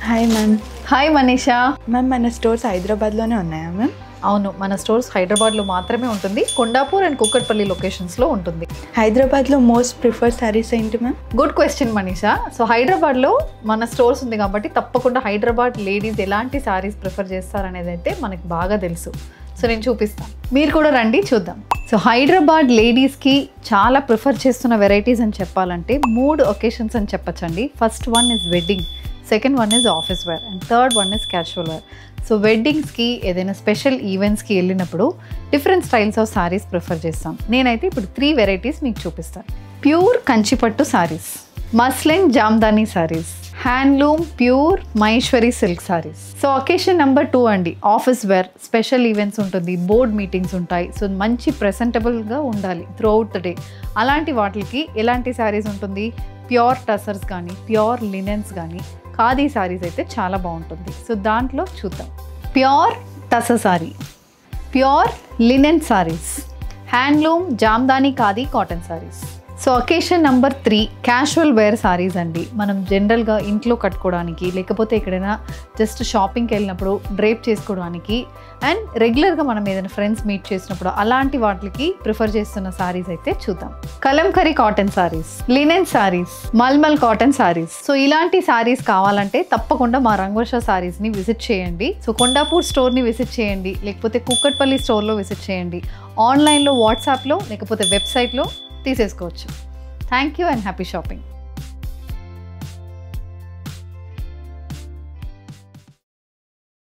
Hi ma'am. Hi Manisha. Ma'am మన stores హైదరాబాద్లోనే ఉన్నాయా మ్యామ్? అవును, మన స్టోర్స్ హైదరాబాద్లో మాత్రమే ఉంటుంది. కొండాపూర్ అండ్ కుక్కట్పల్లి లొకేషన్స్లో ఉంటుంది. హైదరాబాద్లో మోస్ట్ ప్రిఫర్ శారీస్ ఏంటి ma'am? Good question Manisha. So హైదరాబాద్లో మన స్టోర్స్ ఉంది కాబట్టి తప్పకుండా హైదరాబాద్ లేడీస్ ఎలాంటి శారీస్ ప్రిఫర్ చేస్తారనేది అయితే మనకి బాగా తెలుసు. సో నేను చూపిస్తాను, మీరు కూడా రండి చూద్దాం. సో హైదరాబాద్ లేడీస్కి చాలా ప్రిఫర్ చేస్తున్న వెరైటీస్ అని చెప్పాలంటే 3 ఒకేషన్స్ అని చెప్పచ్చండి. First one is wedding, second one is office wear and third one is casual wear. So వెడ్డింగ్స్కి ఏదైనా స్పెషల్ ఈవెంట్స్కి వెళ్ళినప్పుడు different styles of sarees prefer చేస్తాం. నేనైతే ఇప్పుడు 3 వెరైటీస్ మీకు చూపిస్తాను. Pure Kanchipattu sarees, muslin jamdani sarees, handloom pure Maheshwari silk sarees. So occasion number 2 అండి, ఆఫీస్ వేర్. స్పెషల్ ఈవెంట్స్ ఉంటుంది, బోర్డ్ మీటింగ్స్ ఉంటాయి. సో మంచి ప్రెజెంటబుల్గా ఉండాలి త్రూ అవుట్ ద డే. అలాంటి వాటికి ఎలాంటి శారీస్ ఉంటుంది? ప్యూర్ టసర్స్ కానీ, ప్యూర్ లినెన్స్ కానీ, ఖాదీ శారీస్ అయితే చాలా బాగుంటుంది. సో దాంట్లో చూద్దాం. Pure tussar saree, pure linen sarees, handloom jamdani khadi cotton saris. So occasion number 3 casual wear sarees అండి. మనం జనరల్గా ఇంట్లో కట్టుకోవడానికి, లేకపోతే ఎక్కడైనా జస్ట్ షాపింగ్కి వెళ్ళినప్పుడు డ్రేప్ చేసుకోవడానికి, అండ్ రెగ్యులర్గా మనం ఏదైనా ఫ్రెండ్స్ మీట్ చేసినప్పుడు అలాంటి వాటికి ప్రిఫర్ చేస్తున్న శారీస్ అయితే చూద్దాం. Kalamkari cotton saris, linen saris, mulmul cotton saris. So ఇలాంటి శారీస్ కావాలంటే తప్పకుండా మా రంగవర్ష శారీస్ని విజిట్ చేయండి. సో కొండాపూర్ స్టోర్ని విజిట్ చేయండి, లేకపోతే కుక్కట్పల్లి స్టోర్లో విజిట్ చేయండి. ఆన్లైన్లో, వాట్సాప్లో, లేకపోతే వెబ్సైట్లో తీసేసుకోవచ్చు. Thank you and happy shopping.